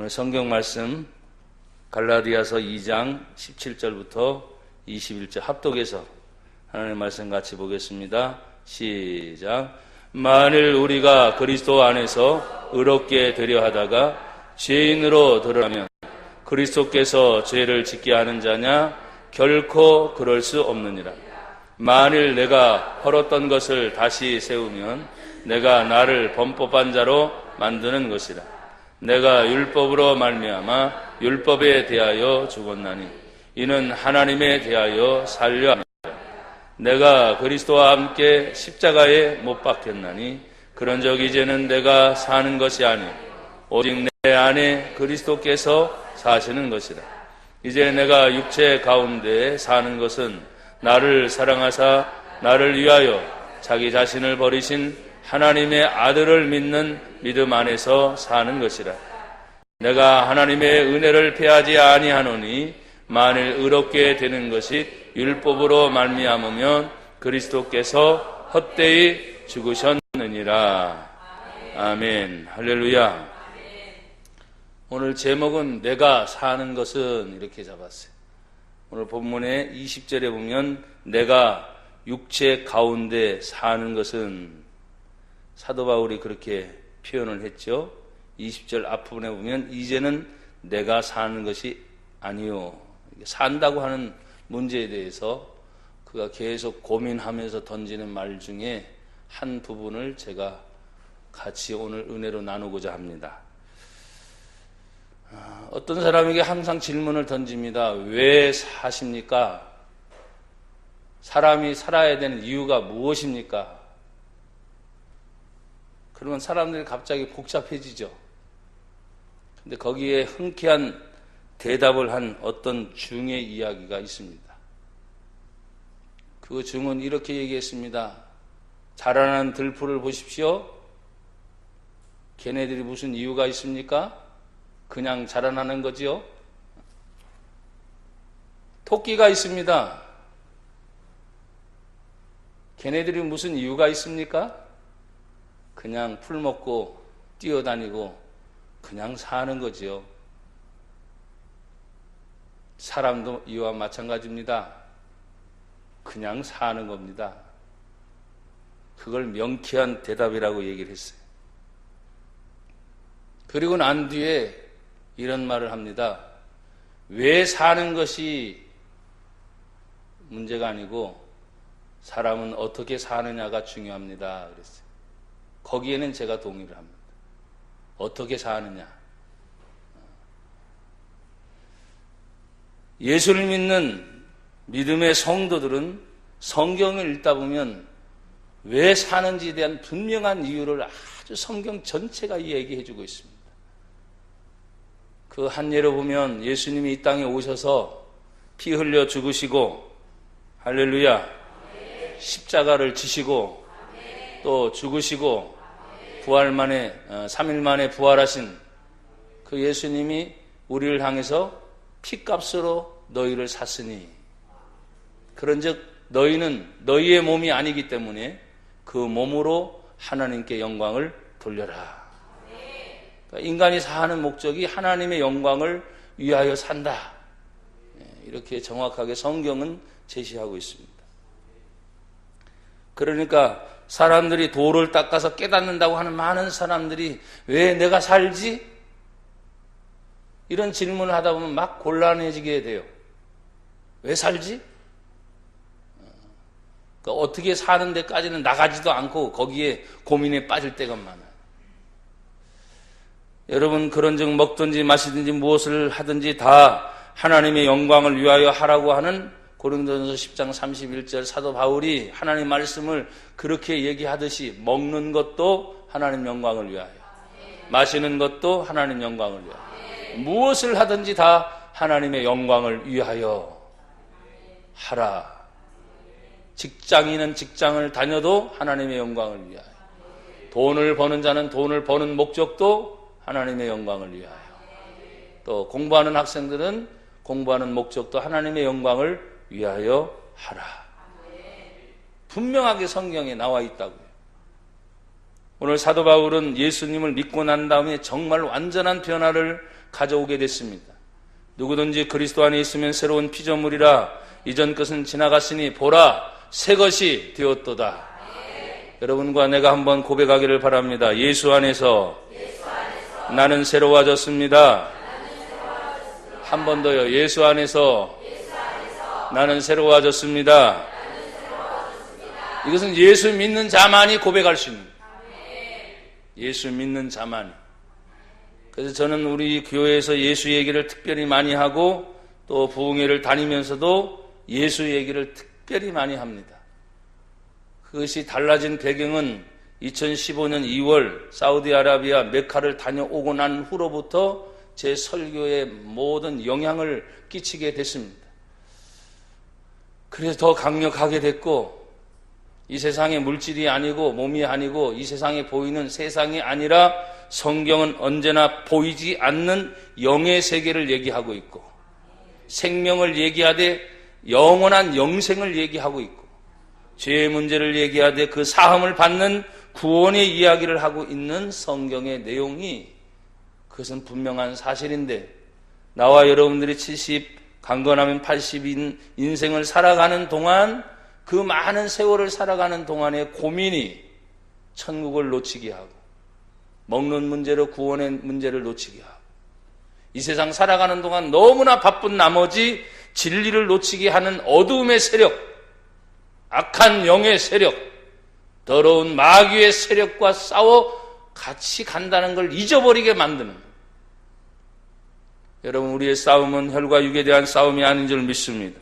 오늘 성경 말씀 갈라디아서 2장 17절부터 21절 합독해서 하나님의 말씀 같이 보겠습니다. 시작. 만일 우리가 그리스도 안에서 의롭게 되려 하다가 죄인으로 드러나면 그리스도께서 죄를 짓게 하는 자냐? 결코 그럴 수 없느니라. 만일 내가 헐었던 것을 다시 세우면 내가 나를 범법한 자로 만드는 것이라. 내가 율법으로 말미암아 율법에 대하여 죽었나니 이는 하나님에 대하여 살려 합니다. 내가 그리스도와 함께 십자가에 못 박혔나니 그런적 이제는 내가 사는 것이 아니요 오직 내 안에 그리스도께서 사시는 것이다. 이제 내가 육체 가운데 사는 것은 나를 사랑하사 나를 위하여 자기 자신을 버리신 하나님의 아들을 믿는 믿음 안에서 사는 것이라. 내가 하나님의 은혜를 패하지 아니하노니 만일 의롭게 되는 것이 율법으로 말미암으면 그리스도께서 헛되이 죽으셨느니라. 아멘. 할렐루야. 오늘 제목은 내가 사는 것은 이렇게 잡았어요. 오늘 본문의 20절에 보면 내가 육체 가운데 사는 것은 사도 바울이 그렇게 표현을 했죠. 20절 앞부분에 보면 이제는 내가 사는 것이 아니요. 산다고 하는 문제에 대해서 그가 계속 고민하면서 던지는 말 중에 한 부분을 제가 같이 오늘 은혜로 나누고자 합니다. 어떤 사람에게 항상 질문을 던집니다. 왜 사십니까? 사람이 살아야 되는 이유가 무엇입니까? 그러면 사람들이 갑자기 복잡해지죠. 근데 거기에 흔쾌한 대답을 한 어떤 중의 이야기가 있습니다. 그 중은 이렇게 얘기했습니다. 자라난 들풀을 보십시오. 걔네들이 무슨 이유가 있습니까? 그냥 자라나는 거지요. 토끼가 있습니다. 걔네들이 무슨 이유가 있습니까? 그냥 풀 먹고 뛰어다니고 그냥 사는 거지요. 사람도 이와 마찬가지입니다. 그냥 사는 겁니다. 그걸 명쾌한 대답이라고 얘기를 했어요. 그리고 난 뒤에 이런 말을 합니다. 왜 사는 것이 문제가 아니고 사람은 어떻게 사느냐가 중요합니다. 그랬어요. 거기에는 제가 동의를 합니다. 어떻게 사느냐. 예수를 믿는 믿음의 성도들은 성경을 읽다 보면 왜 사는지에 대한 분명한 이유를 아주 성경 전체가 얘기해 주고 있습니다. 그 한 예로 보면 예수님이 이 땅에 오셔서 피 흘려 죽으시고 할렐루야 십자가를 지시고 또 죽으시고 부활 만에 3일 만에 부활하신 그 예수님이 우리를 향해서 피값으로 너희를 샀으니 그런즉 너희는 너희의 몸이 아니기 때문에 그 몸으로 하나님께 영광을 돌려라. 그러니까 인간이 사는 목적이 하나님의 영광을 위하여 산다. 이렇게 정확하게 성경은 제시하고 있습니다. 그러니까 사람들이 도를 닦아서 깨닫는다고 하는 많은 사람들이 왜 내가 살지? 이런 질문을 하다 보면 막 곤란해지게 돼요. 왜 살지? 그러니까 어떻게 사는 데까지는 나가지도 않고 거기에 고민에 빠질 때가 많아요. 여러분 그런즉 먹든지 마시든지 무엇을 하든지 다 하나님의 영광을 위하여 하라고 하는 고린도전서 10장 31절 사도 바울이 하나님 말씀을 그렇게 얘기하듯이 먹는 것도 하나님 영광을 위하여 마시는 것도 하나님 영광을 위하여 무엇을 하든지 다 하나님의 영광을 위하여 하라. 직장인은 직장을 다녀도 하나님의 영광을 위하여 돈을 버는 자는 돈을 버는 목적도 하나님의 영광을 위하여 또 공부하는 학생들은 공부하는 목적도 하나님의 영광을 위하여 하라. 분명하게 성경에 나와 있다고요. 오늘 사도 바울은 예수님을 믿고 난 다음에 정말 완전한 변화를 가져오게 됐습니다. 누구든지 그리스도 안에 있으면 새로운 피조물이라 이전 것은 지나갔으니 보라 새 것이 되었도다. 여러분과 내가 한번 고백하기를 바랍니다. 예수 안에서 나는 새로워졌습니다. 한 번 더요. 예수 안에서 나는 새로워졌습니다. 이것은 예수 믿는 자만이 고백할 수 있는 거예요. 예수 믿는 자만이. 그래서 저는 우리 교회에서 예수 얘기를 특별히 많이 하고 또 부흥회를 다니면서도 예수 얘기를 특별히 많이 합니다. 그것이 달라진 배경은 2015년 2월 사우디아라비아 메카를 다녀오고 난 후로부터 제 설교에 모든 영향을 끼치게 됐습니다. 그래서 더 강력하게 됐고 이 세상의 물질이 아니고 몸이 아니고 이 세상에 보이는 세상이 아니라 성경은 언제나 보이지 않는 영의 세계를 얘기하고 있고 생명을 얘기하되 영원한 영생을 얘기하고 있고 죄의 문제를 얘기하되 그 사함을 받는 구원의 이야기를 하고 있는 성경의 내용이 그것은 분명한 사실인데 나와 여러분들이 70, 강건하면 80인 인생을 살아가는 동안 그 많은 세월을 살아가는 동안의 고민이 천국을 놓치게 하고 먹는 문제로 구원의 문제를 놓치게 하고 이 세상 살아가는 동안 너무나 바쁜 나머지 진리를 놓치게 하는 어두움의 세력, 악한 영의 세력, 더러운 마귀의 세력과 싸워 같이 간다는 걸 잊어버리게 만드는 거예요. 여러분 우리의 싸움은 혈과 육에 대한 싸움이 아닌 줄 믿습니다.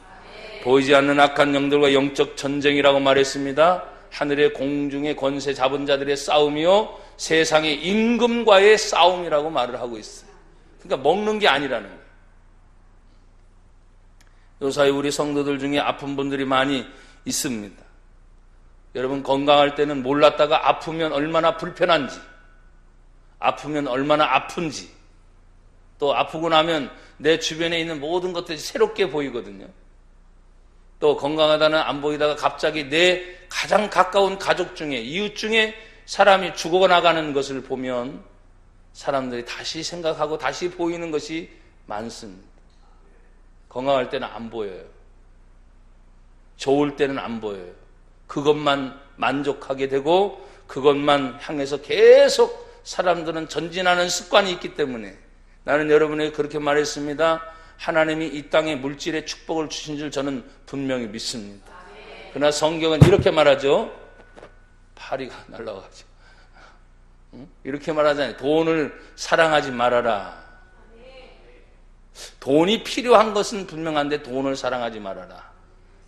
보이지 않는 악한 영들과 영적 전쟁이라고 말했습니다. 하늘의 공중의 권세 잡은 자들의 싸움이요 세상의 임금과의 싸움이라고 말을 하고 있어요. 그러니까 먹는 게 아니라는 거예요. 요사이 우리 성도들 중에 아픈 분들이 많이 있습니다. 여러분 건강할 때는 몰랐다가 아프면 얼마나 불편한지, 아프면 얼마나 아픈지, 또 아프고 나면 내 주변에 있는 모든 것들이 새롭게 보이거든요. 또 건강하다는 안 보이다가 갑자기 내 가장 가까운 가족 중에 이웃 중에 사람이 죽어나가는 것을 보면 사람들이 다시 생각하고 다시 보이는 것이 많습니다. 건강할 때는 안 보여요. 좋을 때는 안 보여요. 그것만 만족하게 되고 그것만 향해서 계속 사람들은 전진하는 습관이 있기 때문에 나는 여러분에게 그렇게 말했습니다. 하나님이 이 땅에 물질의 축복을 주신 줄 저는 분명히 믿습니다. 그러나 성경은 이렇게 말하죠. 파리가 날아가죠. 이렇게 말하잖아요. 돈을 사랑하지 말아라. 돈이 필요한 것은 분명한데 돈을 사랑하지 말아라.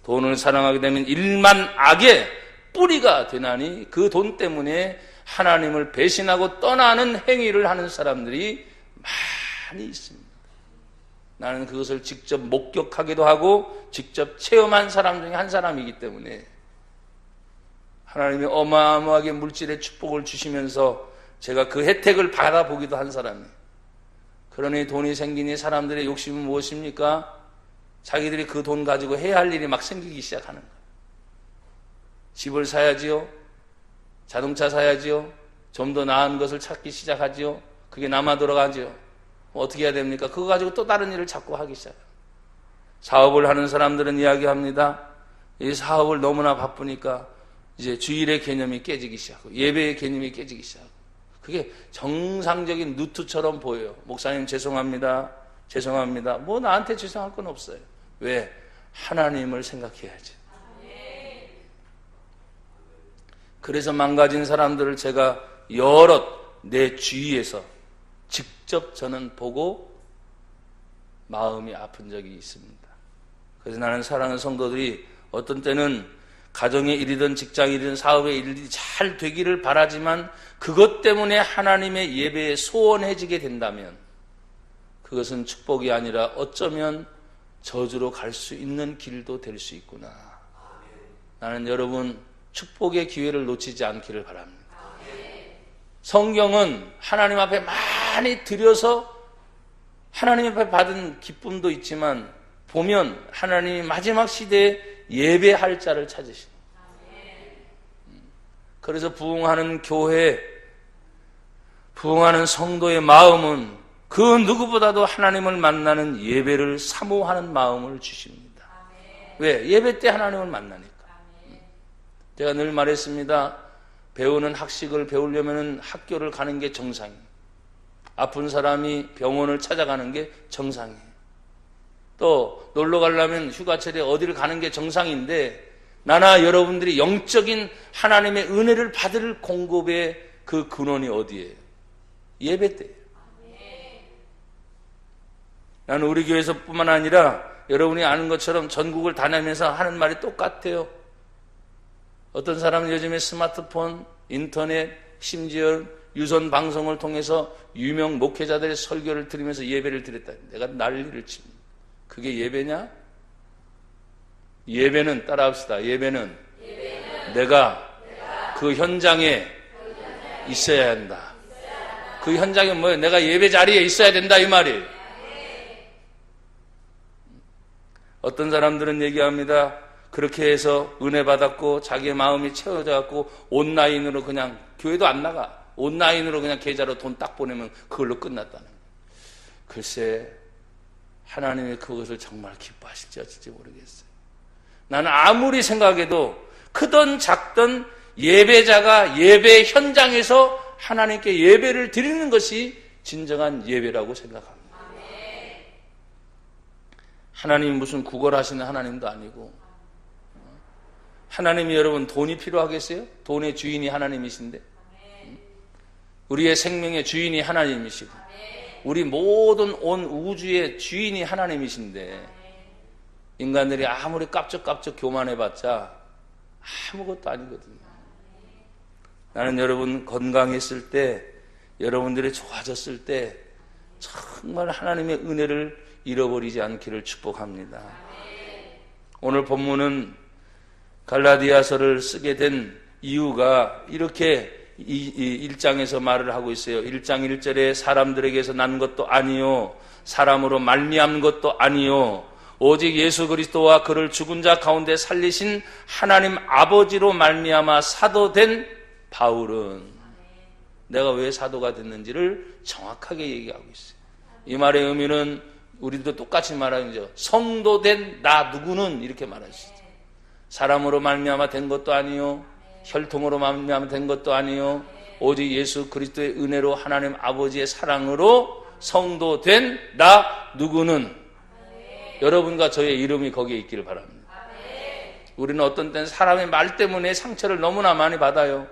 돈을 사랑하게 되면 일만 악의 뿌리가 되나니 그 돈 때문에 하나님을 배신하고 떠나는 행위를 하는 사람들이 많이 있습니다. 나는 그것을 직접 목격하기도 하고 직접 체험한 사람 중에 한 사람이기 때문에 하나님이 어마어마하게 물질의 축복을 주시면서 제가 그 혜택을 받아보기도 한 사람이에요. 그러니 돈이 생기니 사람들의 욕심은 무엇입니까? 자기들이 그 돈 가지고 해야 할 일이 막 생기기 시작하는 거예요. 집을 사야지요. 자동차 사야지요. 좀 더 나은 것을 찾기 시작하지요. 그게 남아 돌아가지요. 어떻게 해야 됩니까? 그거 가지고 또 다른 일을 자꾸 하기 시작해요. 사업을 하는 사람들은 이야기합니다. 이 사업을 너무나 바쁘니까 이제 주일의 개념이 깨지기 시작하고 예배의 개념이 깨지기 시작하고 그게 정상적인 루트처럼 보여요. 목사님 죄송합니다. 죄송합니다. 뭐 나한테 죄송할 건 없어요. 왜? 하나님을 생각해야지. 그래서 망가진 사람들을 제가 여럿 내 주위에서 직접 저는 보고 마음이 아픈 적이 있습니다. 그래서 나는 사랑하는 성도들이 어떤 때는 가정의 일이든 직장이든 사업의 일이 잘 되기를 바라지만 그것 때문에 하나님의 예배에 소원해지게 된다면 그것은 축복이 아니라 어쩌면 저주로 갈 수 있는 길도 될 수 있구나. 나는 여러분 축복의 기회를 놓치지 않기를 바랍니다. 성경은 하나님 앞에 많이 드려서 하나님 앞에 받은 기쁨도 있지만 보면 하나님이 마지막 시대에 예배할 자를 찾으시는. 그래서 부흥하는 교회 부흥하는 성도의 마음은 그 누구보다도 하나님을 만나는 예배를 사모하는 마음을 주십니다. 왜? 예배 때 하나님을 만나니까. 제가 늘 말했습니다. 배우는 학식을 배우려면 학교를 가는 게 정상이에요. 아픈 사람이 병원을 찾아가는 게 정상이에요. 또 놀러 가려면 휴가철에 어디를 가는 게 정상인데, 나나 여러분들이 영적인 하나님의 은혜를 받을 공급의 그 근원이 어디예요? 예배 때예요. 나는 우리 교회에서뿐만 아니라 여러분이 아는 것처럼 전국을 다니면서 하는 말이 똑같아요. 어떤 사람은 요즘에 스마트폰, 인터넷, 심지어 유선 방송을 통해서 유명 목회자들의 설교를 들으면서 예배를 드렸다. 내가 난리를 칩니다. 그게 예배냐? 예배는 따라합시다. 예배는 내가 그 현장에 있어야 한다. 그 현장에 뭐예요? 내가 예배 자리에 있어야 된다 이 말이에요. 어떤 사람들은 얘기합니다. 그렇게 해서 은혜 받았고 자기의 마음이 채워져 갖고 온라인으로 그냥 교회도 안 나가. 온라인으로 그냥 계좌로 돈 딱 보내면 그걸로 끝났다는 거예요. 글쎄 하나님이 그것을 정말 기뻐하실지 어쩔지 모르겠어요. 나는 아무리 생각해도 크든 작든 예배자가 예배 현장에서 하나님께 예배를 드리는 것이 진정한 예배라고 생각합니다. 하나님 무슨 구걸하시는 하나님도 아니고, 하나님이 여러분 돈이 필요하겠어요? 돈의 주인이 하나님이신데, 우리의 생명의 주인이 하나님이시고 우리 모든 온 우주의 주인이 하나님이신데, 인간들이 아무리 깝적깝적 교만해봤자 아무것도 아니거든요. 나는 여러분 건강했을 때, 여러분들이 좋아졌을 때 정말 하나님의 은혜를 잃어버리지 않기를 축복합니다. 오늘 본문은 갈라디아서를 쓰게 된 이유가 이렇게 이 1장에서 말을 하고 있어요. 1장 1절에 사람들에게서 난 것도 아니요 사람으로 말미암은 것도 아니요 오직 예수 그리스도와 그를 죽은 자 가운데 살리신 하나님 아버지로 말미암아 사도된 바울은, 내가 왜 사도가 됐는지를 정확하게 얘기하고 있어요. 이 말의 의미는 우리도 똑같이 말하죠. 성도된 나 누구는 이렇게 말하시죠. 사람으로 말미암아 된 것도 아니요 혈통으로 말미암아 된 것도 아니요 오직 예수 그리스도의 은혜로 하나님 아버지의 사랑으로 성도된 나 누구는, 여러분과 저의 이름이 거기에 있기를 바랍니다. 우리는 어떤 때는 사람의 말 때문에 상처를 너무나 많이 받아요.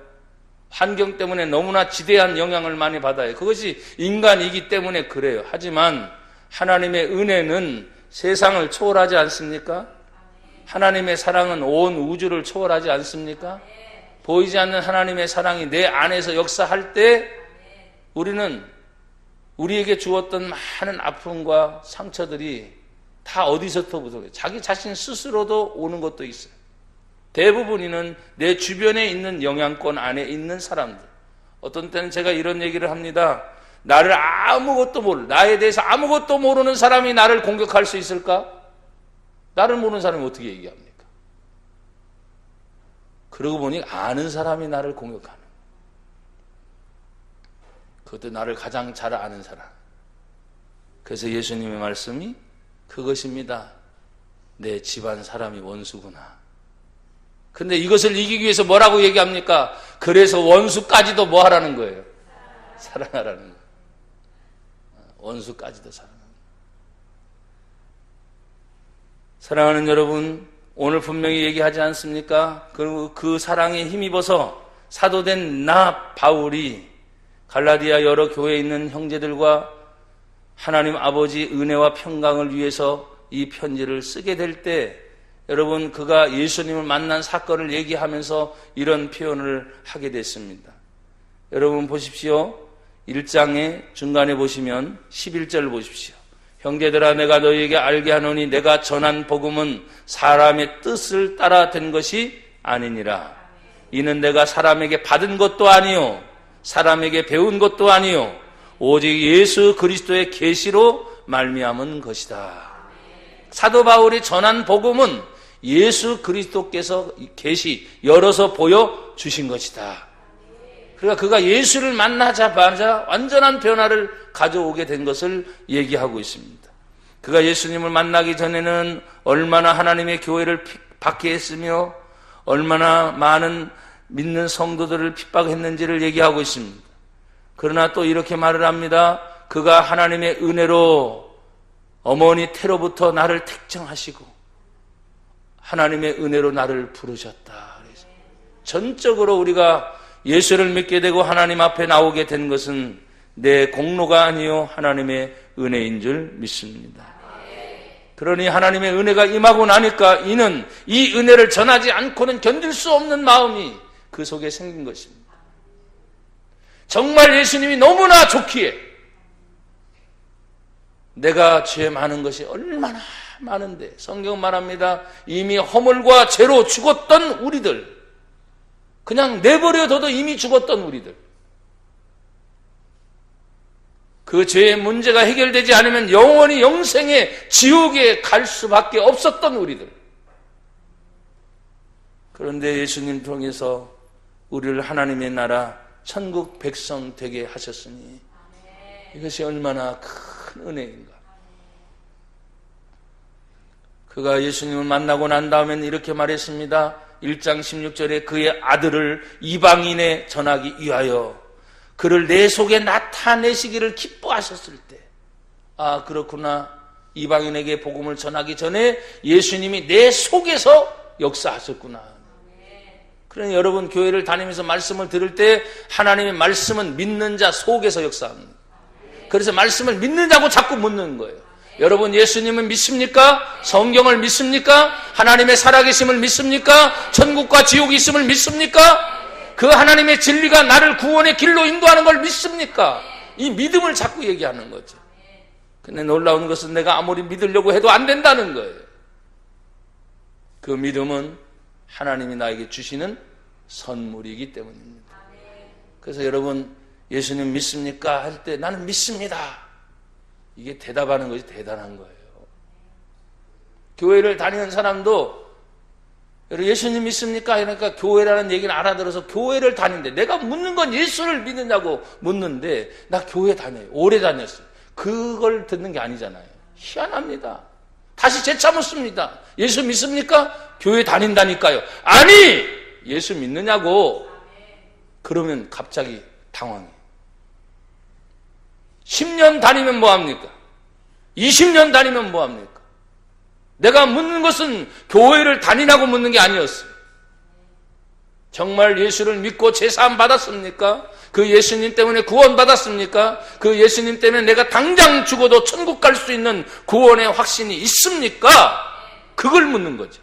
환경 때문에 너무나 지대한 영향을 많이 받아요. 그것이 인간이기 때문에 그래요. 하지만 하나님의 은혜는 세상을 초월하지 않습니까? 하나님의 사랑은 온 우주를 초월하지 않습니까? 보이지 않는 하나님의 사랑이 내 안에서 역사할 때 우리는 우리에게 주었던 많은 아픔과 상처들이 다 어디서부터 오는, 자기 자신 스스로도 오는 것도 있어요. 대부분이는 내 주변에 있는 영향권 안에 있는 사람들. 어떤 때는 제가 이런 얘기를 합니다. 나를 아무것도 나에 대해서 아무것도 모르는 사람이 나를 공격할 수 있을까? 나를 모르는 사람이 어떻게 얘기합니까? 그러고 보니 아는 사람이 나를 공격하는, 그것도 나를 가장 잘 아는 사람. 그래서 예수님의 말씀이 그것입니다. 내 집안 사람이 원수구나. 근데 이것을 이기기 위해서 뭐라고 얘기합니까? 그래서 원수까지도 뭐 하라는 거예요? 사랑하라는 거예요. 원수까지도 사랑하는 거예요. 사랑하는 여러분, 오늘 분명히 얘기하지 않습니까? 그 사랑에 힘입어서 사도된 나 바울이 갈라디아 여러 교회에 있는 형제들과 하나님 아버지 은혜와 평강을 위해서 이 편지를 쓰게 될 때, 여러분 그가 예수님을 만난 사건을 얘기하면서 이런 표현을 하게 됐습니다. 여러분 보십시오. 1장의 중간에 보시면 11절 보십시오. 형제들아 내가 너희에게 알게 하노니 내가 전한 복음은 사람의 뜻을 따라 된 것이 아니니라. 이는 내가 사람에게 받은 것도 아니요 사람에게 배운 것도 아니요 오직 예수 그리스도의 계시로 말미암은 것이다. 사도 바울이 전한 복음은 예수 그리스도께서 계시 열어서 보여주신 것이다. 그러니까 그가 예수를 만나자마자 완전한 변화를 가져오게 된 것을 얘기하고 있습니다. 그가 예수님을 만나기 전에는 얼마나 하나님의 교회를 박해했으며 얼마나 많은 믿는 성도들을 핍박했는지를 얘기하고 있습니다. 그러나 또 이렇게 말을 합니다. 그가 하나님의 은혜로 어머니 태로부터 나를 택정하시고 하나님의 은혜로 나를 부르셨다. 그래서 전적으로 우리가 예수를 믿게 되고 하나님 앞에 나오게 된 것은 내 공로가 아니요 하나님의 은혜인 줄 믿습니다. 그러니 하나님의 은혜가 임하고 나니까 이는 이 은혜를 전하지 않고는 견딜 수 없는 마음이 그 속에 생긴 것입니다. 정말 예수님이 너무나 좋기에 내가 죄 많은 것이 얼마나 많은데 성경 말합니다. 이미 허물과 죄로 죽었던 우리들, 그냥 내버려둬도 이미 죽었던 우리들, 그 죄의 문제가 해결되지 않으면 영원히 영생의 지옥에 갈 수밖에 없었던 우리들. 그런데 예수님 통해서 우리를 하나님의 나라 천국 백성 되게 하셨으니 이것이 얼마나 큰 은혜인가. 그가 예수님을 만나고 난 다음에는 이렇게 말했습니다. 1장 16절에 그의 아들을 이방인에 전하기 위하여 그를 내 속에 나타내시기를 기뻐하셨을 때, 아 그렇구나, 이방인에게 복음을 전하기 전에 예수님이 내 속에서 역사하셨구나. 그러니 여러분 교회를 다니면서 말씀을 들을 때 하나님의 말씀은 믿는 자 속에서 역사합니다. 그래서 말씀을 믿느냐고 자꾸 묻는 거예요. 여러분 예수님은 믿습니까? 성경을 믿습니까? 하나님의 살아계심을 믿습니까? 천국과 지옥이 있음을 믿습니까? 그 하나님의 진리가 나를 구원의 길로 인도하는 걸 믿습니까? 이 믿음을 자꾸 얘기하는 거죠. 근데 놀라운 것은 내가 아무리 믿으려고 해도 안 된다는 거예요. 그 믿음은 하나님이 나에게 주시는 선물이기 때문입니다. 그래서 여러분 예수님 믿습니까? 할 때 나는 믿습니다. 이게 대답하는 것이 대단한 거예요. 교회를 다니는 사람도 예수님 믿습니까? 그러니까 교회라는 얘기를 알아들어서 교회를 다니는데, 내가 묻는 건 예수를 믿느냐고 묻는데 나 교회 다녀요. 오래 다녔어요. 그걸 듣는 게 아니잖아요. 희한합니다. 다시 재차 묻습니다. 예수 믿습니까? 교회 다닌다니까요. 아니! 예수 믿느냐고. 그러면 갑자기 당황해. 10년 다니면 뭐합니까? 20년 다니면 뭐합니까? 내가 묻는 것은 교회를 다니라고 묻는 게 아니었어요. 정말 예수를 믿고 제사함 받았습니까? 그 예수님 때문에 구원 받았습니까? 그 예수님 때문에 내가 당장 죽어도 천국 갈 수 있는 구원의 확신이 있습니까? 그걸 묻는 거죠.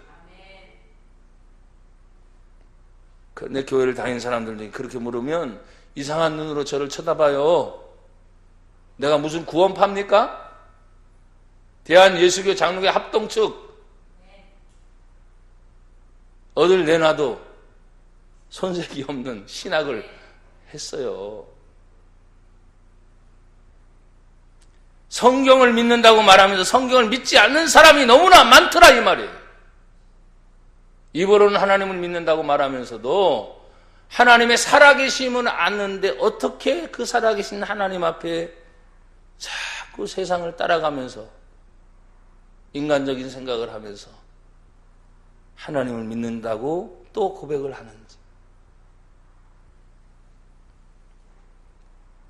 그런데 교회를 다니는 사람들이 그렇게 물으면 이상한 눈으로 저를 쳐다봐요. 내가 무슨 구원파입니까? 대한예수교 장로회 합동 측 어딜 내놔도 손색이 없는 신학을 했어요. 성경을 믿는다고 말하면서 성경을 믿지 않는 사람이 너무나 많더라 이 말이에요. 입으로는 하나님을 믿는다고 말하면서도 하나님의 살아계심은 아는데 어떻게 그 살아계신 하나님 앞에 자꾸 세상을 따라가면서 인간적인 생각을 하면서 하나님을 믿는다고 또 고백을 하는지.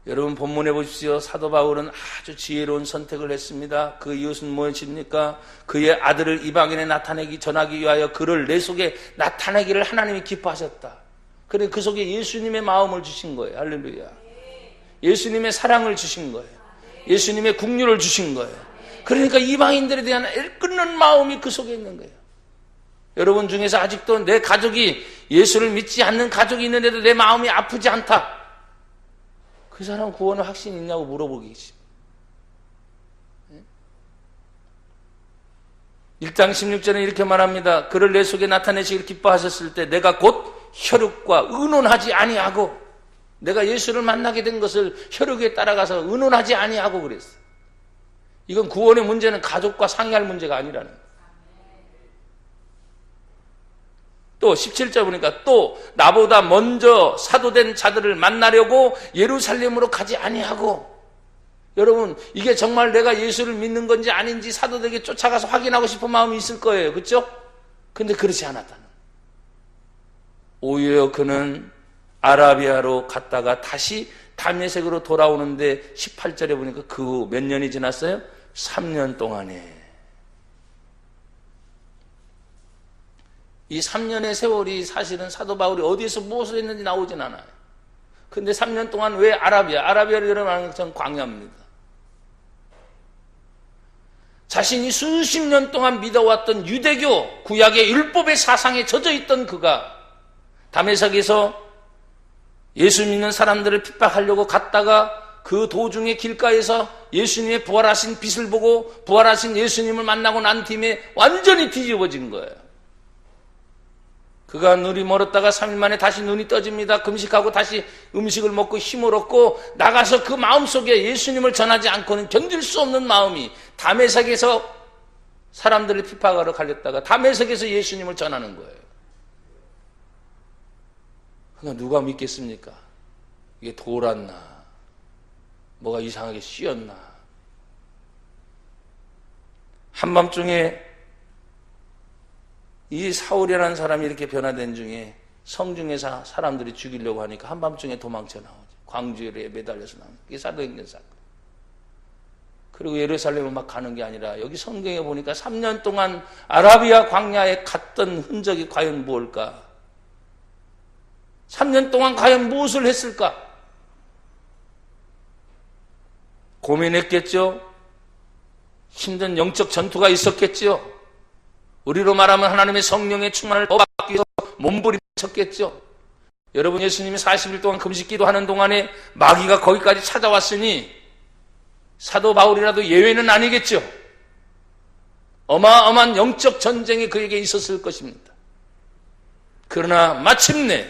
여러분 본문에 보십시오. 사도 바울은 아주 지혜로운 선택을 했습니다. 그 이유는 무엇입니까? 그의 아들을 이방인에 전하기 위하여 그를 내 속에 나타내기를 하나님이 기뻐하셨다. 그래 그 속에 예수님의 마음을 주신 거예요. 할렐루야. 예수님의 사랑을 주신 거예요. 예수님의 국류를 주신 거예요. 그러니까 이방인들에 대한 애끓는 마음이 그 속에 있는 거예요. 여러분 중에서 아직도 내 가족이 예수를 믿지 않는 가족이 있는데도 내 마음이 아프지 않다. 그 사람 구원의 확신이 있냐고 물어보기. 1장 16절에 이렇게 말합니다. 그를 내 속에 나타내시기를 기뻐하셨을 때 내가 곧 혈육과 의논하지 아니하고, 내가 예수를 만나게 된 것을 혈육에 따라가서 의논하지 아니하고 그랬어요. 이건 구원의 문제는 가족과 상의할 문제가 아니라는 거예요. 또 17절 보니까 또 나보다 먼저 사도된 자들을 만나려고 예루살렘으로 가지 아니하고. 여러분, 이게 정말 내가 예수를 믿는 건지 아닌지 사도들에게 쫓아가서 확인하고 싶은 마음이 있을 거예요. 그렇죠? 근데 그렇지 않았다는. 오히려 그는 아라비아로 갔다가 다시 다메섹으로 돌아오는데 18절에 보니까 그 후 몇 년이 지났어요? 3년 동안에. 이 3년의 세월이 사실은 사도 바울이 어디에서 무엇을 했는지 나오진 않아요. 근데 3년 동안 왜 아라비아를 여러분 것처럼 광야입니다. 자신이 수십 년 동안 믿어왔던 유대교 구약의 율법의 사상에 젖어있던 그가 다메섹에서 예수 믿는 사람들을 핍박하려고 갔다가 그 도중에 길가에서 예수님의 부활하신 빛을 보고 부활하신 예수님을 만나고 난 뒤에 완전히 뒤집어진 거예요. 그가 눈이 멀었다가 3일 만에 다시 눈이 떠집니다. 금식하고 다시 음식을 먹고 힘을 얻고 나가서 그 마음속에 예수님을 전하지 않고는 견딜 수 없는 마음이 다메섹에서 사람들을 핍박하러 갈렸다가 다메섹에서 예수님을 전하는 거예요. 그러니까 누가 믿겠습니까? 이게 돌았나? 뭐가 이상하게 씌었나? 한밤중에 이 사울이라는 사람이 이렇게 변화된 중에 성중에서 사람들이 죽이려고 하니까 한밤중에 도망쳐 나오죠. 광주에 매달려서 나오는 이게 사도행전 사건. 그리고 예루살렘을 막 가는 게 아니라 여기 성경에 보니까 3년 동안 아라비아 광야에 갔던 흔적이 과연 무엇일까? 3년 동안 과연 무엇을 했을까? 고민했겠죠? 힘든 영적 전투가 있었겠죠? 우리로 말하면 하나님의 성령의 충만을 더 받기 위해서 몸부림쳤겠죠. 여러분, 예수님이 40일 동안 금식 기도하는 동안에 마귀가 거기까지 찾아왔으니 사도 바울이라도 예외는 아니겠죠. 어마어마한 영적 전쟁이 그에게 있었을 것입니다. 그러나 마침내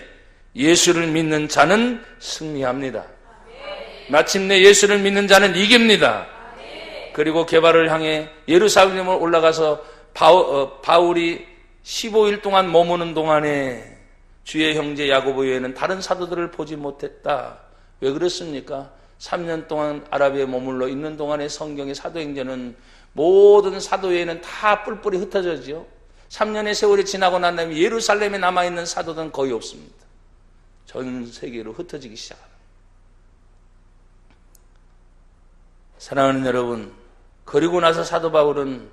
예수를 믿는 자는 승리합니다. 마침내 예수를 믿는 자는 이깁니다. 그리고 게바를 향해 예루살렘을 올라가서 바울이 15일 동안 머무는 동안에 주의 형제 야고보 외에는 다른 사도들을 보지 못했다. 왜 그렇습니까? 3년 동안 아라비아에 머물러 있는 동안에 성경의 사도행전은 모든 사도 외에는 다 뿔뿔이 흩어져죠. 3년의 세월이 지나고 난 다음에 예루살렘에 남아있는 사도들은 거의 없습니다. 전 세계로 흩어지기 시작합니다. 사랑하는 여러분, 그리고 나서 사도 바울은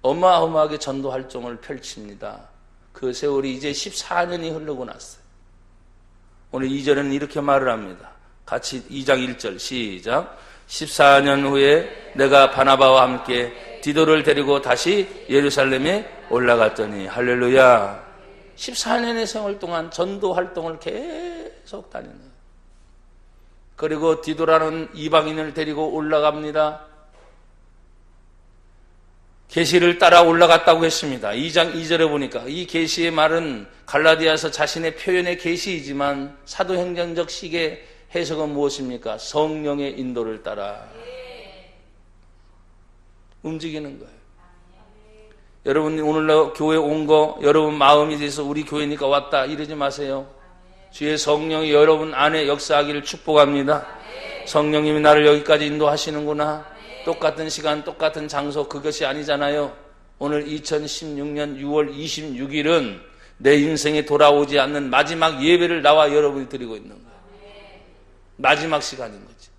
어마어마하게 전도 활동을 펼칩니다. 그 세월이 이제 14년이 흐르고 났어요. 오늘 2절에는 이렇게 말을 합니다. 같이 2장 1절 시작. 14년 후에 내가 바나바와 함께 디도를 데리고 다시 예루살렘에 올라갔더니 할렐루야. 14년의 세월 동안 전도 활동을 계속 다니는 거예요. 그리고 디도라는 이방인을 데리고 올라갑니다. 계시를 따라 올라갔다고 했습니다. 2장 2절에 보니까 이 계시의 말은 갈라디아서 자신의 표현의 계시이지만 사도행전적 식의 해석은 무엇입니까? 성령의 인도를 따라 움직이는 거예요. 여러분 오늘 교회 온 거 여러분 마음이 돼서 우리 교회니까 왔다 이러지 마세요. 주의 성령이 여러분 안에 역사하기를 축복합니다. 성령님이 나를 여기까지 인도하시는구나. 똑같은 시간 똑같은 장소 그것이 아니잖아요. 오늘 2016년 6월 26일은 내 인생에 돌아오지 않는 마지막 예배를 나와 여러분이 드리고 있는 거예요. 마지막 시간인 거죠.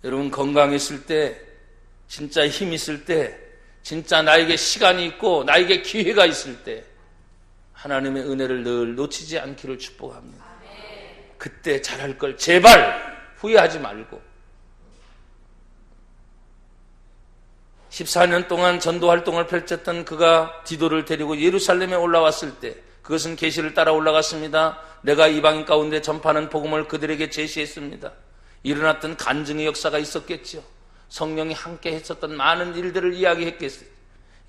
여러분 건강했을 때, 진짜 힘 있을 때, 진짜 나에게 시간이 있고 나에게 기회가 있을 때 하나님의 은혜를 늘 놓치지 않기를 축복합니다. 그때 잘할 걸 제발 후회하지 말고 14년 동안 전도 활동을 펼쳤던 그가 디도를 데리고 예루살렘에 올라왔을 때 그것은 계시를 따라 올라갔습니다. 내가 이방인 가운데 전파하는 복음을 그들에게 제시했습니다. 일어났던 간증의 역사가 있었겠죠. 성령이 함께 했었던 많은 일들을 이야기했겠어요.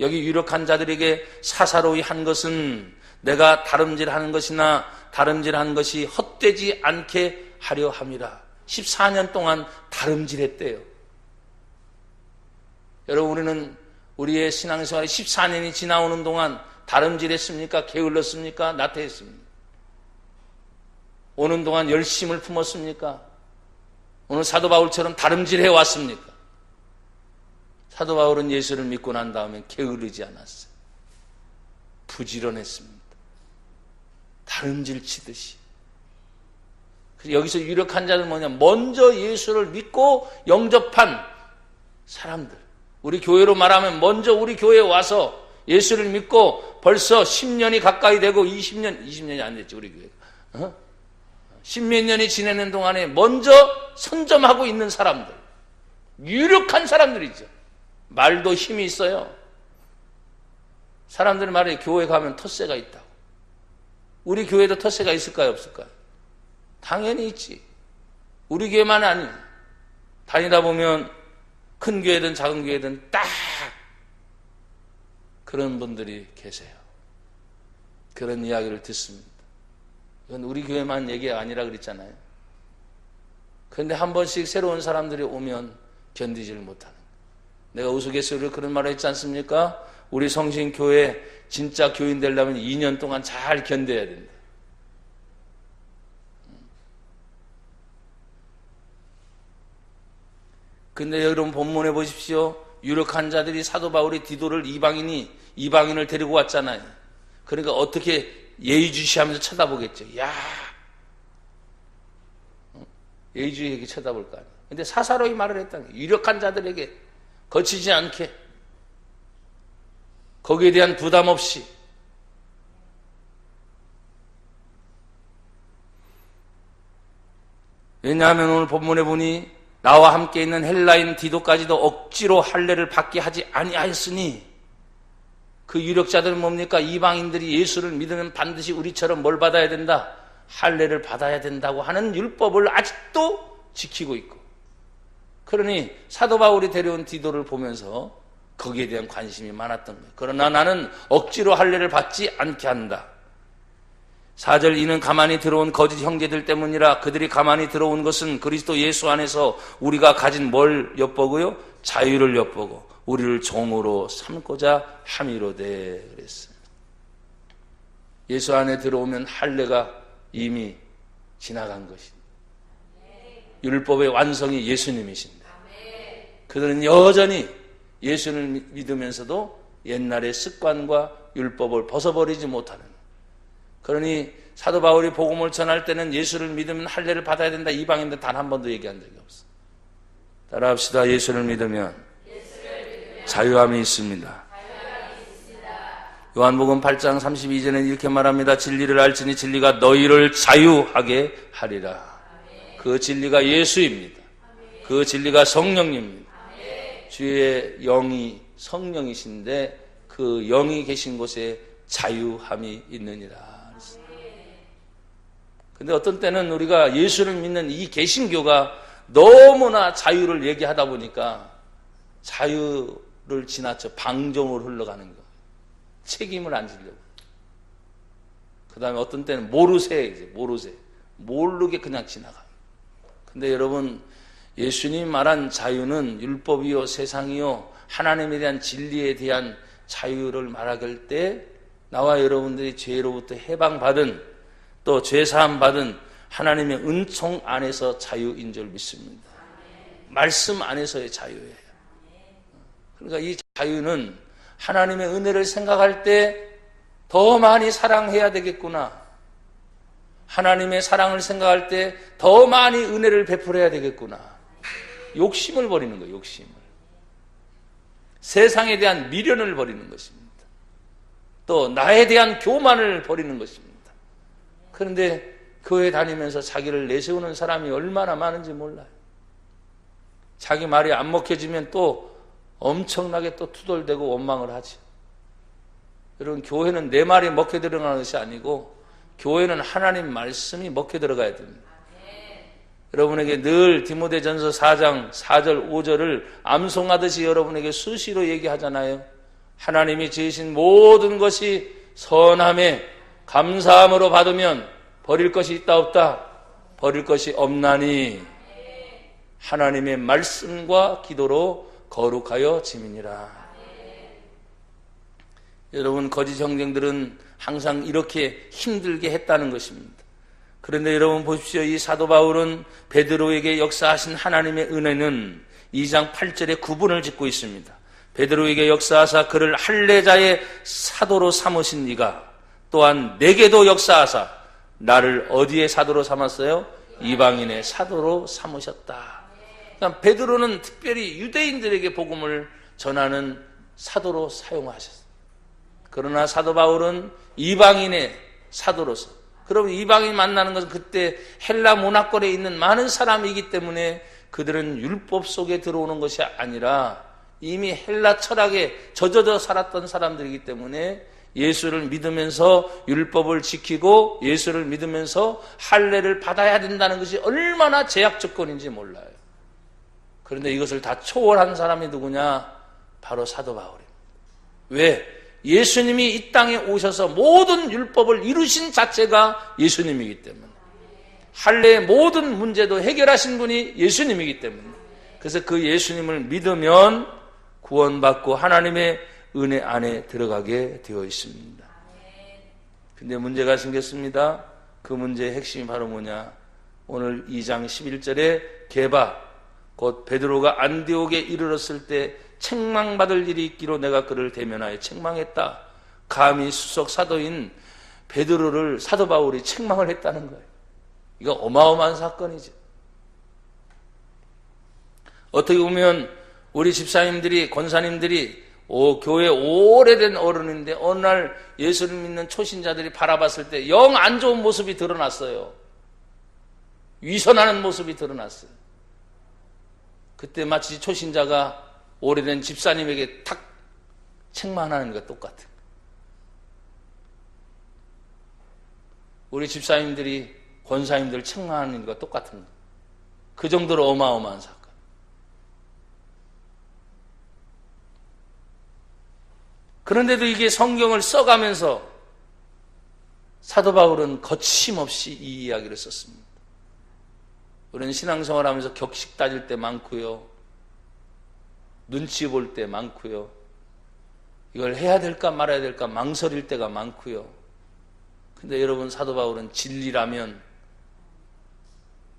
여기 유력한 자들에게 사사로이 한 것은 내가 다름질하는 것이나 다름질한 것이 헛되지 않게 하려 함이라. 14년 동안 다름질했대요. 여러분 우리는 우리의 신앙생활이 14년이 지나오는 동안 다름질했습니까? 게을렀습니까? 나태했습니까? 오는 동안 열심을 품었습니까? 오늘 사도 바울처럼 다름질해 왔습니까? 사도 바울은 예수를 믿고 난 다음에 게으르지 않았어요. 부지런했습니다. 다름질 치듯이. 여기서 유력한 자는 뭐냐? 먼저 예수를 믿고 영접한 사람들. 우리 교회로 말하면 먼저 우리 교회에 와서 예수를 믿고 벌써 10년이 가까이 되고 20년이 안 됐지, 우리 교회가. 10몇 년이 지내는 동안에 먼저 선점하고 있는 사람들. 유력한 사람들이죠. 말도 힘이 있어요. 사람들이 말해 교회 가면 텃세가 있다고. 우리 교회도 텃세가 있을까요, 없을까요? 당연히 있지. 우리 교회만 아니에요. 다니다 보면 큰 교회든 작은 교회든 딱 그런 분들이 계세요. 그런 이야기를 듣습니다. 이건 우리 교회만 얘기가 아니라 그랬잖아요. 그런데 한 번씩 새로운 사람들이 오면 견디지를 못하는 거예요. 내가 우스갯소리로 그런 말을 했지 않습니까? 우리 성신교회 진짜 교인 되려면 2년 동안 잘 견뎌야 된다. 근데 여러분 본문에 보십시오. 유력한 자들이 사도 바울의 디도를 이방인을 데리고 왔잖아요. 그러니까 어떻게 예의주시하면서 쳐다보겠죠. 야, 예의주시에게 쳐다볼 거 아니에요. 근데 사사로이 말을 했다는 거예요. 유력한 자들에게 거치지 않게, 거기에 대한 부담 없이. 왜냐하면 오늘 본문에 보니 나와 함께 있는 헬라인 디도까지도 억지로 할례를 받게 하지 아니하였으니, 그 유력자들은 뭡니까? 이방인들이 예수를 믿으면 반드시 우리처럼 뭘 받아야 된다? 할례를 받아야 된다고 하는 율법을 아직도 지키고 있고, 그러니 사도 바울이 데려온 디도를 보면서 거기에 대한 관심이 많았던 거예요. 그러나 나는 억지로 할례를 받지 않게 한다. 4절, 이는 가만히 들어온 거짓 형제들 때문이라. 그들이 가만히 들어온 것은 그리스도 예수 안에서 우리가 가진 뭘 엿보고요? 자유를 엿보고 우리를 종으로 삼고자 함이로되 그랬어요. 예수 안에 들어오면 할례가 이미 지나간 것입니다. 율법의 완성이 예수님이신데, 그들은 여전히 예수를 믿으면서도 옛날의 습관과 율법을 벗어버리지 못하는. 그러니 사도 바울이 복음을 전할 때는 예수를 믿으면 할례를 받아야 된다, 이방인들 단 한 번도 얘기한 적이 없어. 따라합시다. 예수를 믿으면 자유함이 있습니다. 요한복음 8장 32절에는 이렇게 말합니다. 진리를 알지니 진리가 너희를 자유하게 하리라. 그 진리가 예수입니다. 그 진리가 성령님입니다. 주의 영이 성령이신데 그 영이 계신 곳에 자유함이 있느니라. 근데 어떤 때는 우리가 예수를 믿는 이 개신교가 너무나 자유를 얘기하다 보니까 자유를 지나쳐 방종으로 흘러가는 거. 책임을 안 지려고. 그 다음에 어떤 때는 모르세. 모르게 그냥 지나가요. 근데 여러분, 예수님 말한 자유는 율법이요, 세상이요, 하나님에 대한 진리에 대한 자유를 말할 때 나와 여러분들이 죄로부터 해방받은, 또 죄사함 받은 하나님의 은총 안에서 자유인 줄 믿습니다. 말씀 안에서의 자유예요. 그러니까 이 자유는 하나님의 은혜를 생각할 때 더 많이 사랑해야 되겠구나. 하나님의 사랑을 생각할 때 더 많이 은혜를 베풀어야 되겠구나. 욕심을 버리는 거예요. 욕심을. 세상에 대한 미련을 버리는 것입니다. 또 나에 대한 교만을 버리는 것입니다. 그런데 교회 다니면서 자기를 내세우는 사람이 얼마나 많은지 몰라요. 자기 말이 안 먹혀지면 또 엄청나게 또 투덜대고 원망을 하죠. 여러분, 교회는 내 말이 먹혀 들어가는 것이 아니고 교회는 하나님 말씀이 먹혀 들어가야 됩니다. 여러분에게 늘 디모데전서 4장 4절 5절을 암송하듯이 여러분에게 수시로 얘기하잖아요. 하나님이 지으신 모든 것이 선함에 감사함으로 받으면 버릴 것이 있다 없다? 버릴 것이 없나니 하나님의 말씀과 기도로 거룩하여 지미니라. 여러분, 거짓 형제들은 항상 이렇게 힘들게 했다는 것입니다. 그런데 여러분 보십시오. 이 사도 바울은 베드로에게 역사하신 하나님의 은혜는 2장 8절에 구분을 짓고 있습니다. 베드로에게 역사하사 그를 할례자의 사도로 삼으신 이가 또한 내게도 역사하사 나를 어디에 사도로 삼았어요? 이방인의 사도로 삼으셨다. 그러니까 베드로는 특별히 유대인들에게 복음을 전하는 사도로 사용하셨어요. 그러나 사도 바울은 이방인의 사도로서, 그럼 이방인 만나는 것은 그때 헬라 문화권에 있는 많은 사람이기 때문에 그들은 율법 속에 들어오는 것이 아니라 이미 헬라 철학에 젖어져 살았던 사람들이기 때문에 예수를 믿으면서 율법을 지키고 예수를 믿으면서 할례를 받아야 된다는 것이 얼마나 제약 조건인지 몰라요. 그런데 이것을 다 초월한 사람이 누구냐? 바로 사도 바울입니다. 왜? 예수님이 이 땅에 오셔서 모든 율법을 이루신 자체가 예수님이기 때문에, 할례의 모든 문제도 해결하신 분이 예수님이기 때문에, 그래서 그 예수님을 믿으면 구원받고 하나님의 은혜 안에 들어가게 되어 있습니다. 근데 문제가 생겼습니다. 그 문제의 핵심이 바로 뭐냐? 오늘 2장 11절에 게바, 곧 베드로가 안디옥에 이르렀을 때 책망받을 일이 있기로 내가 그를 대면하여 책망했다. 감히 수석 사도인 베드로를 사도 바울이 책망을 했다는 거예요. 이거 어마어마한 사건이죠. 어떻게 보면 우리 집사님들이, 권사님들이 교회 오래된 어른인데 어느 날 예수를 믿는 초신자들이 바라봤을 때 영 안 좋은 모습이 드러났어요. 위선하는 모습이 드러났어요. 그때 마치 초신자가 오래된 집사님에게 탁 책망하는 것과 똑같은, 우리 집사님들이 권사님들 책망하는 것과 똑같은, 그 정도로 어마어마한 사건. 그런데도 이게 성경을 써가면서 사도 바울은 거침없이 이 이야기를 썼습니다. 우리는 신앙생활하면서 격식 따질 때 많고요, 눈치 볼 때 많고요, 이걸 해야 될까 말아야 될까 망설일 때가 많고요. 근데 여러분, 사도 바울은 진리라면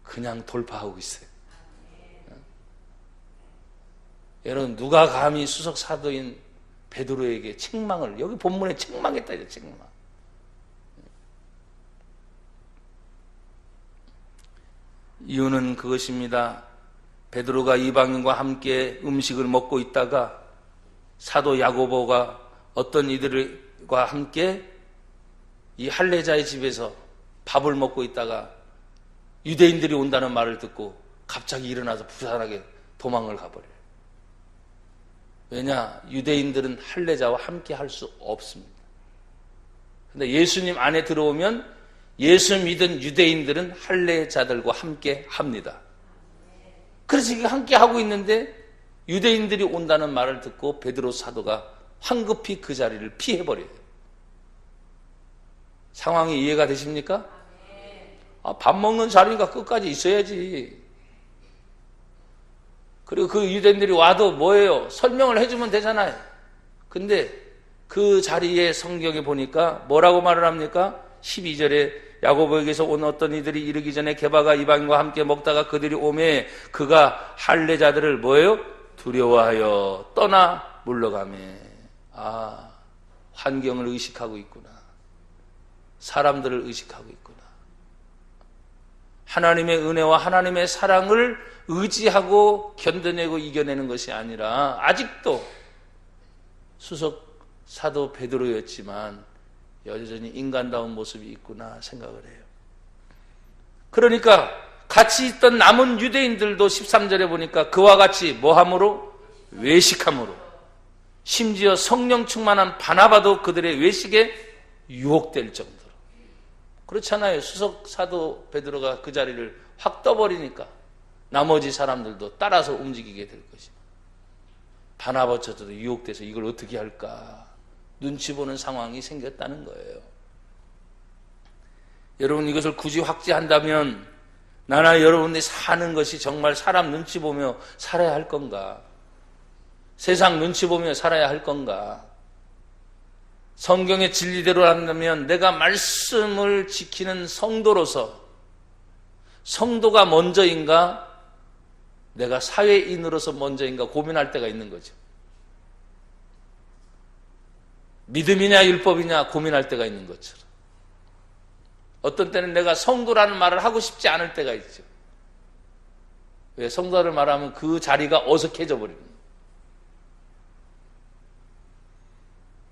그냥 돌파하고 있어요. 여러분, 누가 감히 수석 사도인 베드로에게 책망을, 여기 본문에 책망했다 이제 책망. 이유는 그것입니다. 베드로가 이방인과 함께 음식을 먹고 있다가 사도 야고보가 어떤 이들과 함께 이 할례자의 집에서 밥을 먹고 있다가 유대인들이 온다는 말을 듣고 갑자기 일어나서 부산하게 도망을 가버려요. 왜냐? 유대인들은 할례자와 함께 할 수 없습니다. 그런데 예수님 안에 들어오면 예수 믿은 유대인들은 할례자들과 함께 합니다. 그래서 이게 함께 하고 있는데 유대인들이 온다는 말을 듣고 베드로 사도가 황급히 그 자리를 피해버려요. 상황이 이해가 되십니까? 밥 먹는 자리가 끝까지 있어야지. 그리고 그 유대인들이 와도 뭐예요? 설명을 해주면 되잖아요. 근데 그 자리에 성경에 보니까 뭐라고 말을 합니까? 12절에 야고보에게서 온 어떤 이들이 이르기 전에 게바가 이방인과 함께 먹다가 그들이 오매 그가 할례자들을 뭐예요? 두려워하여 떠나 물러가매. 환경을 의식하고 있구나. 사람들을 의식하고 있구나. 하나님의 은혜와 하나님의 사랑을 의지하고 견뎌내고 이겨내는 것이 아니라 아직도 수석 사도 베드로였지만 여전히 인간다운 모습이 있구나 생각을 해요. 그러니까 같이 있던 남은 유대인들도 13절에 보니까 그와 같이 뭐함으로? 외식함으로. 심지어 성령 충만한 바나바도 그들의 외식에 유혹될 정도로. 그렇잖아요. 수석 사도 베드로가 그 자리를 확 떠버리니까 나머지 사람들도 따라서 움직이게 될 것이고, 바나바조차도 유혹돼서 이걸 어떻게 할까 눈치 보는 상황이 생겼다는 거예요. 여러분, 이것을 굳이 확대한다면 나나 여러분들이 사는 것이 정말 사람 눈치 보며 살아야 할 건가? 세상 눈치 보며 살아야 할 건가? 성경의 진리대로 한다면 내가 말씀을 지키는 성도로서 성도가 먼저인가 내가 사회인으로서 먼저인가 고민할 때가 있는 거죠. 믿음이냐 율법이냐 고민할 때가 있는 것처럼 어떤 때는 내가 성도라는 말을 하고 싶지 않을 때가 있죠. 왜? 성도를 말하면 그 자리가 어색해져 버립니다.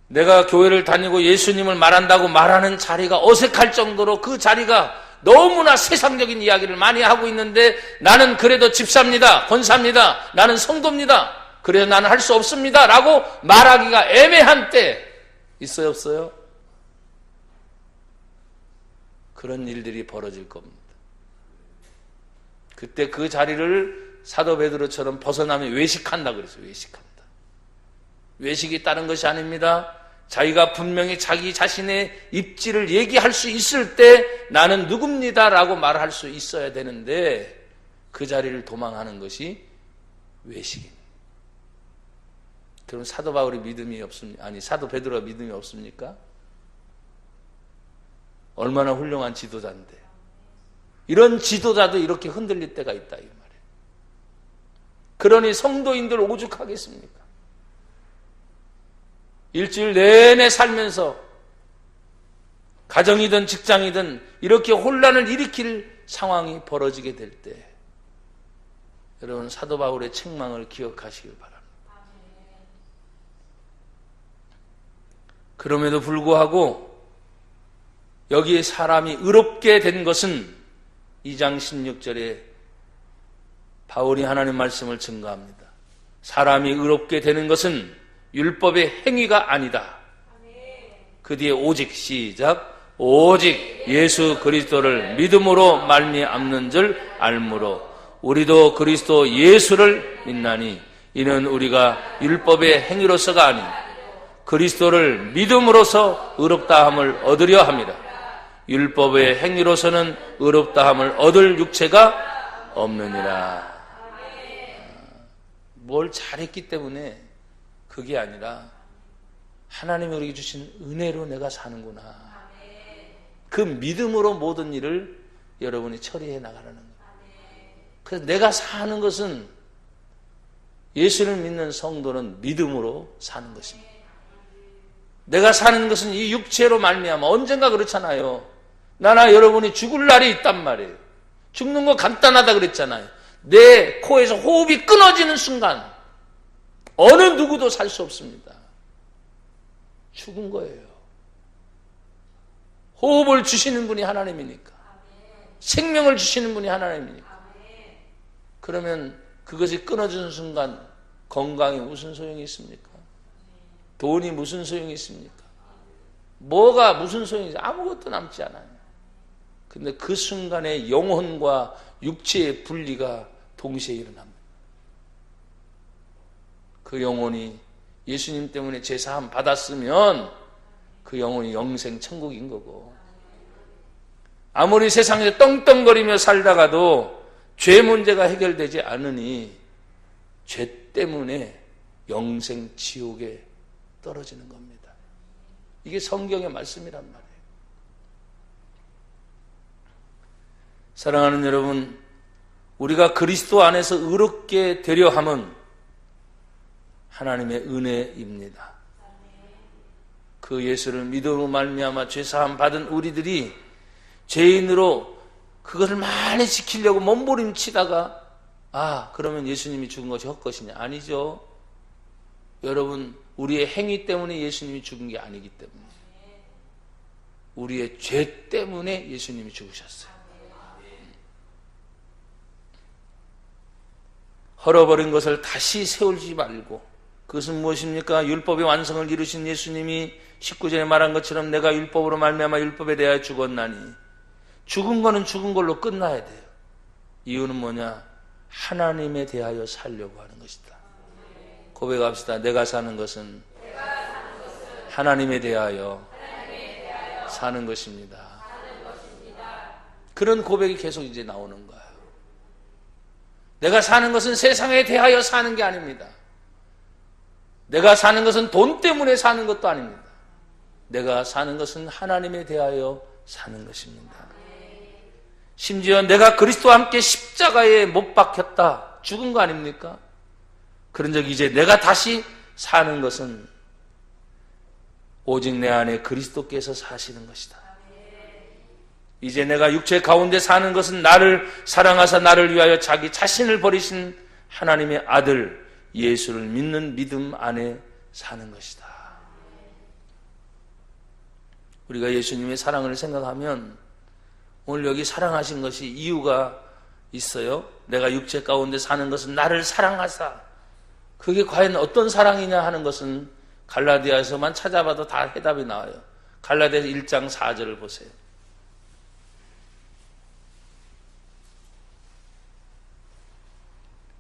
내가 교회를 다니고 예수님을 말한다고 말하는 자리가 어색할 정도로 그 자리가 너무나 세상적인 이야기를 많이 하고 있는데 나는 그래도 집사입니다. 권사입니다. 나는 성도입니다. 그래서 나는 할 수 없습니다. 라고 말하기가 애매한 때 있어요, 없어요? 그런 일들이 벌어질 겁니다. 그때 그 자리를 사도 베드로처럼 벗어나면 외식한다 그랬어요. 외식한다. 외식이 다른 것이 아닙니다. 자기가 분명히 자기 자신의 입지를 얘기할 수 있을 때 나는 누굽니다 라고 말할 수 있어야 되는데 그 자리를 도망하는 것이 외식입니다. 그럼 사도 바울이 믿음이 없습니까? 아니 사도 베드로가 믿음이 없습니까? 얼마나 훌륭한 지도자인데 이런 지도자도 이렇게 흔들릴 때가 있다 이 말이에요. 그러니 성도인들 오죽하겠습니까? 일주일 내내 살면서 가정이든 직장이든 이렇게 혼란을 일으킬 상황이 벌어지게 될 때 여러분 사도 바울의 책망을 기억하시길 바랍니다. 그럼에도 불구하고 여기에 사람이 의롭게 된 것은 2장 16절에 바울이 하나님 말씀을 증거합니다. 사람이 의롭게 되는 것은 율법의 행위가 아니다. 그 뒤에 오직 시작 오직 예수 그리스도를 믿음으로 말미암는 줄 알므로 우리도 그리스도 예수를 믿나니 이는 우리가 율법의 행위로서가 아닌 그리스도를 믿음으로써 의롭다함을 얻으려 함이라. 율법의 행위로서는 의롭다함을 얻을 육체가 없느니라. 뭘 잘했기 때문에 그게 아니라 하나님이 우리에게 주신 은혜로 내가 사는구나. 그 믿음으로 모든 일을 여러분이 처리해 나가라는 거예요. 그래서 내가 사는 것은 예수를 믿는 성도는 믿음으로 사는 것입니다. 내가 사는 것은 이 육체로 말미암아 언젠가 그렇잖아요. 나나 여러분이 죽을 날이 있단 말이에요. 죽는 거 간단하다 그랬잖아요. 내 코에서 호흡이 끊어지는 순간 어느 누구도 살 수 없습니다. 죽은 거예요. 호흡을 주시는 분이 하나님이니까. 생명을 주시는 분이 하나님이니까. 그러면 그것이 끊어지는 순간 건강이 무슨 소용이 있습니까? 돈이 무슨 소용이 있습니까? 뭐가 무슨 소용이 있어요? 아무것도 남지 않아요. 근데 그 순간에 영혼과 육체의 분리가 동시에 일어납니다. 그 영혼이 예수님 때문에 제사함 받았으면 그 영혼이 영생 천국인 거고 아무리 세상에서 떵떵거리며 살다가도 죄 문제가 해결되지 않으니 죄 때문에 영생 지옥에 떨어지는 겁니다. 이게 성경의 말씀이란 말이에요. 사랑하는 여러분, 우리가 그리스도 안에서 의롭게 되려 함은 하나님의 은혜입니다. 그 예수를 믿음으로 말미암아 죄사함 받은 우리들이 죄인으로 그것을 많이 지키려고 몸부림치다가 그러면 예수님이 죽은 것이 헛것이냐? 아니죠. 여러분, 우리의 행위 때문에 예수님이 죽은 게 아니기 때문에 우리의 죄 때문에 예수님이 죽으셨어요. 헐어버린 것을 다시 세우지 말고 그것은 무엇입니까? 율법의 완성을 이루신 예수님이 19절에 말한 것처럼 내가 율법으로 말미암아 율법에 대하여 죽었나니 죽은 거는 죽은 걸로 끝나야 돼요. 이유는 뭐냐? 하나님에 대하여 살려고 하는 것이다. 고백합시다. 내가 사는 것은 하나님에 대하여 사는 것입니다. 그런 고백이 계속 이제 나오는 거예요. 내가 사는 것은 세상에 대하여 사는 게 아닙니다. 내가 사는 것은 돈 때문에 사는 것도 아닙니다. 내가 사는 것은 하나님에 대하여 사는 것입니다. 심지어 내가 그리스도와 함께 십자가에 못 박혔다, 죽은 거 아닙니까? 그런 적 이제 내가 다시 사는 것은 오직 내 안에 그리스도께서 사시는 것이다. 이제 내가 육체 가운데 사는 것은 나를 사랑하사 나를 위하여 자기 자신을 버리신 하나님의 아들 예수를 믿는 믿음 안에 사는 것이다. 우리가 예수님의 사랑을 생각하면 오늘 여기 사랑하신 것이 이유가 있어요. 내가 육체 가운데 사는 것은 나를 사랑하사, 그게 과연 어떤 사랑이냐 하는 것은 갈라디아에서만 찾아봐도 다 해답이 나와요. 갈라디아서 1장 4절을 보세요.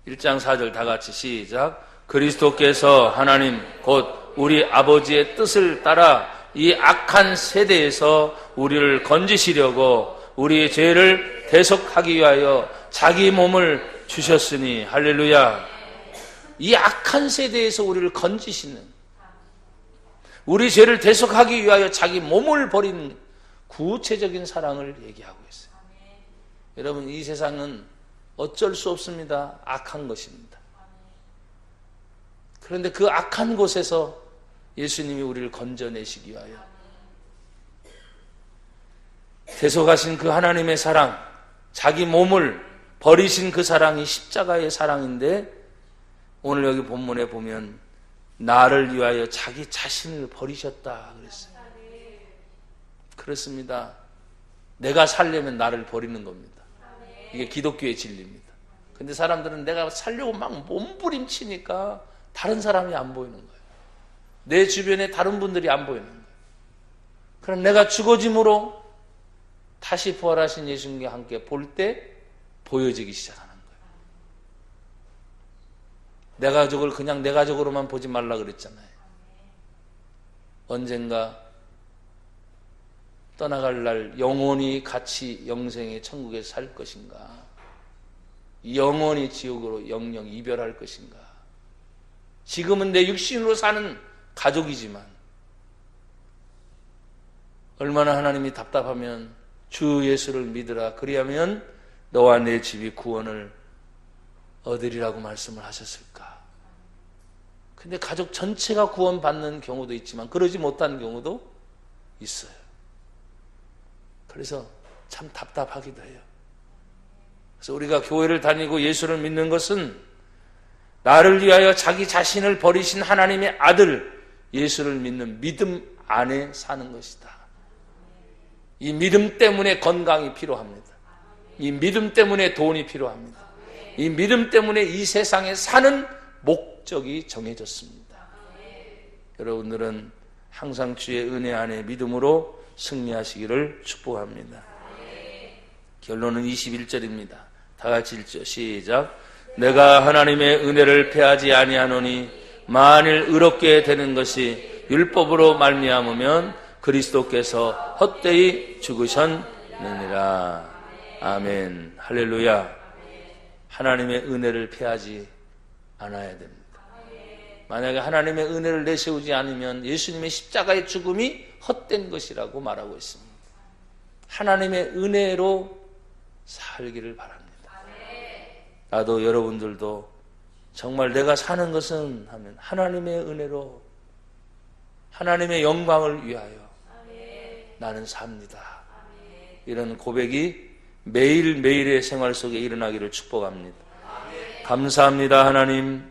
1장 4절 다 같이 시작. 그리스도께서 하나님 곧 우리 아버지의 뜻을 따라 이 악한 세대에서 우리를 건지시려고 우리의 죄를 대속하기 위하여 자기 몸을 주셨으니 할렐루야. 이 악한 세대에서 우리를 건지시는, 우리 죄를 대속하기 위하여 자기 몸을 버린 구체적인 사랑을 얘기하고 있어요. 여러분, 이 세상은 어쩔 수 없습니다. 악한 것입니다. 그런데 그 악한 곳에서 예수님이 우리를 건져내시기 위하여 대속하신 그 하나님의 사랑, 자기 몸을 버리신 그 사랑이 십자가의 사랑인데, 오늘 여기 본문에 보면 나를 위하여 자기 자신을 버리셨다 그랬어요. 그렇습니다. 내가 살려면 나를 버리는 겁니다. 이게 기독교의 진리입니다. 근데 사람들은 내가 살려고 막 몸부림치니까 다른 사람이 안 보이는 거예요. 내 주변에 다른 분들이 안 보이는 거예요. 그럼 내가 죽어짐으로 다시 부활하신 예수님과 함께 볼 때 보여지기 시작하는 거예요. 내 가족을 그냥 내 가족으로만 보지 말라 그랬잖아요. 언젠가 떠나갈 날 영원히 같이 영생의 천국에서 살 것인가, 영원히 지옥으로 영영 이별할 것인가. 지금은 내 육신으로 사는 가족이지만 얼마나 하나님이 답답하면 주 예수를 믿으라, 그리하면 너와 내 집이 구원을 얻으리라고 말씀을 하셨을까. 근데 가족 전체가 구원받는 경우도 있지만 그러지 못한 경우도 있어요. 그래서 참 답답하기도 해요. 그래서 우리가 교회를 다니고 예수를 믿는 것은 나를 위하여 자기 자신을 버리신 하나님의 아들 예수를 믿는 믿음 안에 사는 것이다. 이 믿음 때문에 건강이 필요합니다. 이 믿음 때문에 돈이 필요합니다. 이 믿음 때문에 이 세상에 사는 목적이 정해졌습니다. 여러분들은 항상 주의 은혜 안에 믿음으로 승리하시기를 축복합니다. 결론은 21절입니다. 다 같이 읽죠. 시작. 내가 하나님의 은혜를 패하지 아니하노니 만일 의롭게 되는 것이 율법으로 말미암으면 그리스도께서 헛되이 죽으셨느니라. 아멘. 할렐루야. 하나님의 은혜를 패하지 않아야 됩니다. 만약에 하나님의 은혜를 내세우지 않으면 예수님의 십자가의 죽음이 헛된 것이라고 말하고 있습니다. 하나님의 은혜로 살기를 바랍니다. 나도 여러분들도 정말 내가 사는 것은 하면 하나님의 은혜로, 하나님의 영광을 위하여 나는 삽니다. 이런 고백이 매일매일의 생활 속에 일어나기를 축복합니다. 감사합니다. 하나님,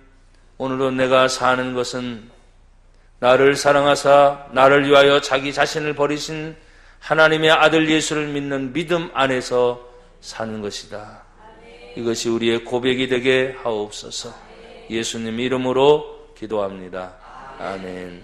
오늘도 내가 사는 것은 나를 사랑하사 나를 위하여 자기 자신을 버리신 하나님의 아들 예수를 믿는 믿음 안에서 사는 것이다. 이것이 우리의 고백이 되게 하옵소서. 예수님 이름으로 기도합니다. 아멘.